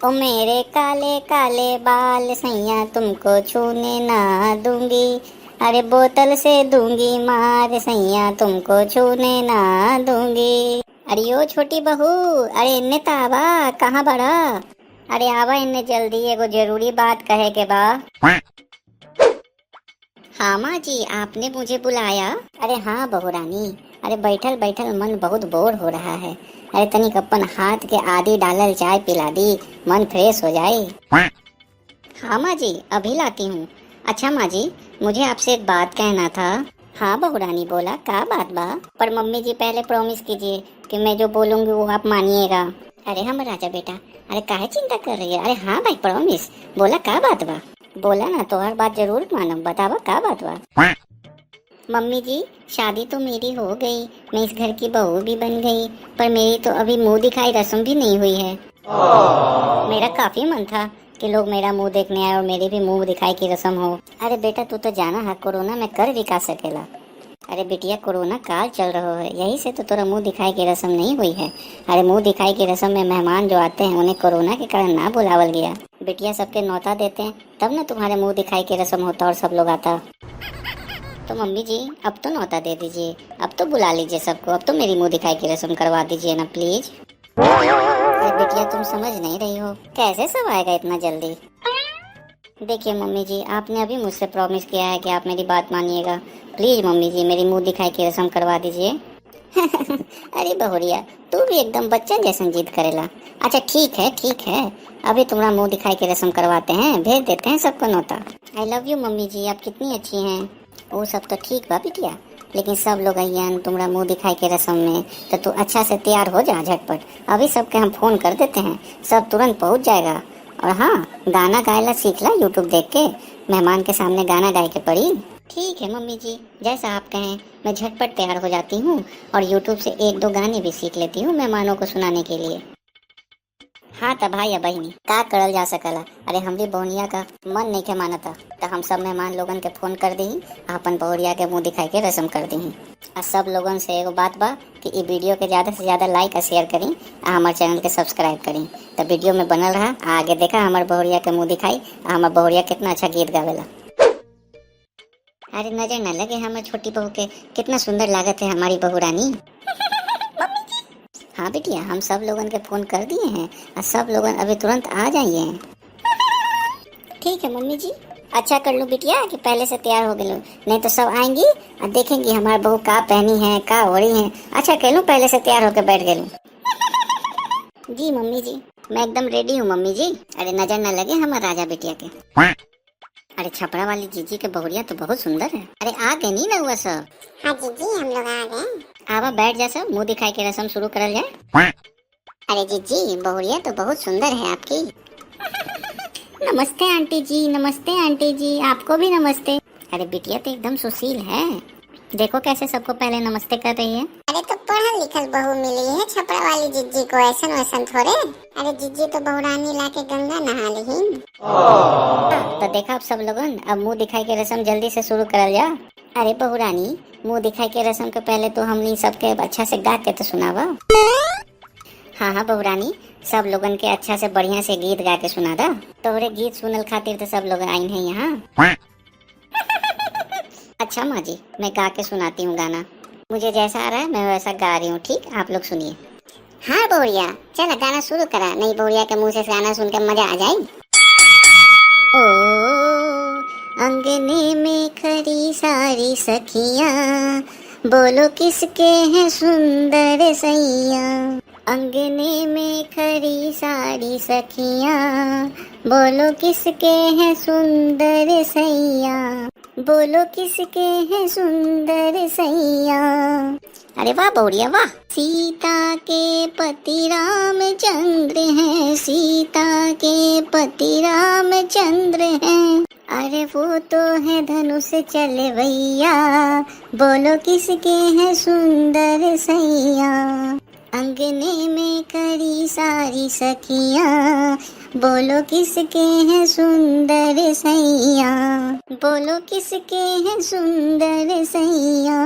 ओ मेरे काले काले बाल सैया तुमको छूने ना दूंगी। अरे बोतल से दूंगी मार सैया तुमको छूने ना दूंगी। अरे ओ छोटी बहू, अरे इन्ने तो आवा, कहाँ बड़ा? अरे आवा इन्ने जल्दी, एगो जरूरी बात कहे के बा। हाँ माँ जी, आपने मुझे बुलाया? अरे हाँ बहू रानी, अरे बैठल बैठल मन बहुत बोर हो रहा है। अरे तनिक अपन हाथ के आदि डालल चाय पिला दी, मन फ्रेश हो जाए। हाँ माँ जी, अभी लाती हूँ। अच्छा माँ जी, मुझे आपसे एक बात कहना था। हाँ बहू रानी, बोला क्या बात बा? पर मम्मी जी पहले प्रॉमिस कीजिए कि मैं जो बोलूँगी वो आप मानिएगा। अरे हम राजा बेटा, अरे काहे चिंता कर रही है? अरे हाँ भाई प्रॉमिस, बोला क्या बात बा? बोला ना तो हर बात जरूर मानब, बतावा क्या बात बा? मम्मी जी, शादी तो मेरी हो गई, मैं इस घर की बहू भी बन गई, पर मेरी तो अभी मुंह दिखाई रस्म भी नहीं हुई है। मेरा काफी मन था कि लोग मेरा मुंह देखने आए और मेरी भी मुंह दिखाई की रस्म हो। अरे बेटा तू तो जाना है कोरोना में कर भी का सकेला। अरे बिटिया कोरोना काल चल रहा है, यही से तो तेरा मुंह दिखाई की रस्म नहीं हुई है। अरे मुंह दिखाई की रस्म में मेहमान जो आते हैं उन्हें कोरोना के कारण ना बुलावल गया। बिटिया सबके न्योता देते हैं तब ना तुम्हारे मुंह दिखाई की रस्म होता और सब लोग आता। तो मम्मी जी अब तो न्योता दे दीजिए, अब तो बुला लीजिए सबको, अब तो मेरी मुंह दिखाई की रस्म करवा दीजिए ना प्लीज। अरे बिटिया तुम समझ नहीं रही हो, कैसे सब आएगा इतना जल्दी? देखिए मम्मी जी, आपने अभी मुझसे प्रॉमिस किया है कि आप मेरी बात मानिएगा। प्लीज मम्मी जी मेरी मुंह दिखाई की रस्म करवा दीजिए। अरे बहुरिया, तू भी एकदम बच्चा जैसन जिद करेला। अच्छा ठीक है, अभी तुम्हारा मुंह दिखाई की रस्म करवाते हैं, भेज देते हैं सबको न्योता। आई लव यू मम्मी जी, आप कितनी अच्छी हैं। वो सब तो ठीक बा बिटिया, लेकिन सब लोग अइयन तुम्हारा मुंह दिखाई के रस्म में, तो तू अच्छा से तैयार हो जा झटपट। अभी सबके हम फोन कर देते हैं, सब तुरंत पहुंच जाएगा। और हाँ, गाना गायला सीख ला यूट्यूब देख के, मेहमान के सामने गाना गाए के पड़ी। ठीक है मम्मी जी, जैसा आप कहें, मैं झटपट तैयार हो जाती हूँ और यूट्यूब से एक दो गाने भी सीख लेती हूँ मेहमानों को सुनाने के लिए। हाँ तब भाई या बहनी का करल जा सकला। अरे हमरी बहुनिया का मन नहीं के माना था, तो हम सब मेहमान लोगन के फोन कर दी, अपन बहुरिया के मुंह दिखाई के रस्म कर दी। और सब लोगन से एगो बात बा कि ये वीडियो के ज़्यादा से ज़्यादा लाइक और शेयर करी, और हमारे चैनल के सब्सक्राइब करी। तो वीडियो में बनल रहा, आगे देखा हमारे बहुरिया के मुंह दिखाई, और हमारे बहुरिया कितना अच्छा गीत गावेला। अरे नजर न लगे हमारे छोटी बहू के, कितना सुंदर लागत है हमारी बहू रानी। हाँ बिटिया, हम सब लोगन के फोन कर दिए हैं और सब लोगन अभी तुरंत आ जाइए। ठीक है मम्मी जी, अच्छा कर लूँ बिटिया कि पहले से तैयार हो गए, नहीं तो सब आएंगी और देखेंगी हमारे बहू का पहनी है का हो रही है। अच्छा कह लूँ पहले से तैयार होकर बैठ गए। जी मम्मी जी, मैं एकदम रेडी हूँ मम्मी जी। अरे नजर न लगे हमारे राजा बिटिया के। अरे छपरा वाली जीजी के बहुरिया तो बहुत सुंदर है। अरे आ गए नहीं ना हुआ सब? हाँ जीजी हम लोग आ गए। आवा बैठ जा, सब मुंह दिखाई के रस्म शुरू करल जाए। अरे जीजी बहुरिया तो बहुत सुंदर है आपकी। नमस्ते आंटी जी, नमस्ते आंटी जी, आपको भी नमस्ते। अरे बिटिया तो एकदम सुशील है, देखो कैसे सबको पहले नमस्ते कर रही है। अरे तो पढ़ल लिखल बहू मिली है छपरा वाली जिज्जी को, ऐसा वैसन थोड़े। अरे जिज्जी तो बहुरानी ला के गंगा नहा ली। तो देखा आप सब लोगन, अब मुंह दिखाई के रस्म जल्दी से शुरू करल जा। अरे बहुरानी, मुंह दिखाई के रस्म के पहले तो हमनी सबके अच्छा से गा के तो सुनावा। हाँ बहुरानी, सब लोगन के अच्छा से बढ़िया से गीत गा के सुना दा। तोहरे गीत सुनल खातिर तो सब लोग आइन है यहाँ। अच्छा माँ जी, मैं गा के सुनाती हूँ गाना, मुझे जैसा आ रहा है मैं वैसा गा रही हूँ, ठीक आप लोग सुनिए। हाँ बहुरिया, चल गाना शुरू करा, नहीं बहुरिया के मुँह से गाना सुन के मजा आ जाए। ओ अंगने में खड़ी सारी सखियाँ, बोलो किसके हैं सुंदर सैया। अंगने में खड़ी सारी सखियाँ, बोलो किसके हैं सुंदर सैया, बोलो किसके हैं सुंदर सैया। अरे वाह बहुरिया वाह। सीता के पति रामचंद्र हैं, सीता के पति रामचंद्र हैं, अरे वो तो है धनुष चलवैया, बोलो किसके हैं सुंदर सैया। अंगने में खड़ी सारी सखियाँ, बोलो किसके हैं सुंदर सैया, बोलो किसके हैं सुंदर सैया।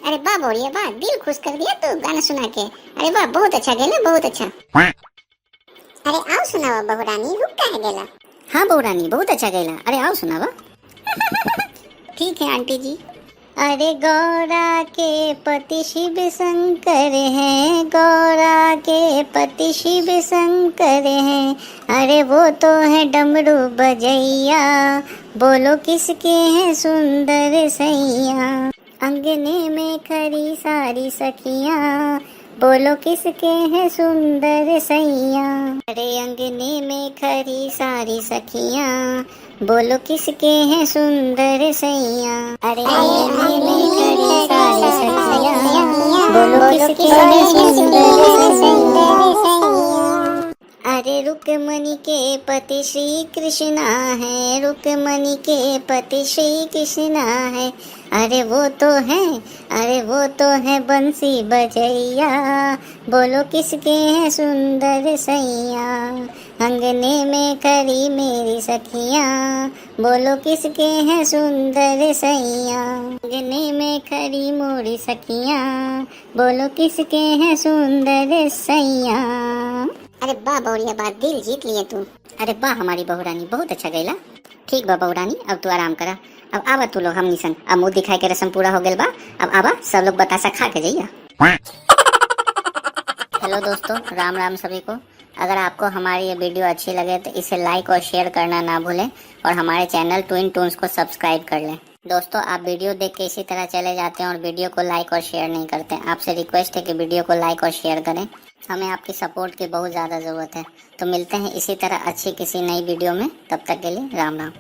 अरे वाह बोलिए वाह, दिल खुश कर दिया तू गाना सुना के। अरे वाह बहुत अच्छा गाना, बहुत अच्छा। अरे आओ सुनावा बहू रानी, रुक काहे गेला? हाँ बहू रानी, बहुत अच्छा गैला। अरे आओ सुनावा। ठीक है आंटी जी। अरे गौरा के पति शिव शंकर हैं, गौरा के पति शिव शंकर हैं। अरे वो तो है डमरू बजैया, बोलो किसके हैं सुंदर सैया। अंगने में खड़ी सारी सखियाँ, बोलो किसके हैं सुंदर सैया। अरे अंगने में खड़ी सारी सखियाँ, बोलो किसके हैं सुंदर सैया। अरे अंगने में खड़ी सारी सखियाँ, बोलो किसके हैं सुंदर सैया। अरे रुक्मणी के पति श्री कृष्णा है, रुक्मणी के पति श्री कृष्णा है। अरे वो तो है, अरे वो तो है बंसी बजैया, बोलो किसके हैं सुंदर सैया। अंगने में खड़ी मेरी सखियाँ, बोलो किसके हैं सुंदर सैया। अंगने में खड़ी मोरी सखियाँ, बोलो किसके हैं सुंदर सैया। अरे वाह बहुरिया बात, दिल जीत लिए तू। अरे वाह हमारी बहू रानी, बहुत अच्छा गैला। ठीक बा बहू रानी, अब तू आराम करा। अब आवा तू लोग हमनी संग, अब मुंह दिखाई के रस्म पूरा हो गया बा। अब आवा सब लोग बतासा खा के जाइया। हेलो दोस्तों, राम राम सभी को। अगर आपको हमारी ये वीडियो अच्छी लगे तो इसे लाइक और शेयर करना ना भूलें और हमारे चैनल ट्विन टून्स को सब्सक्राइब कर लें। दोस्तों आप वीडियो देख के इसी तरह चले जाते हैं और वीडियो को लाइक और शेयर नहीं करते। आपसे रिक्वेस्ट है कि वीडियो को लाइक और शेयर करें, हमें आपकी सपोर्ट की बहुत ज़्यादा ज़रूरत है। तो मिलते हैं इसी तरह अच्छी किसी नई वीडियो में, तब तक के लिए राम राम।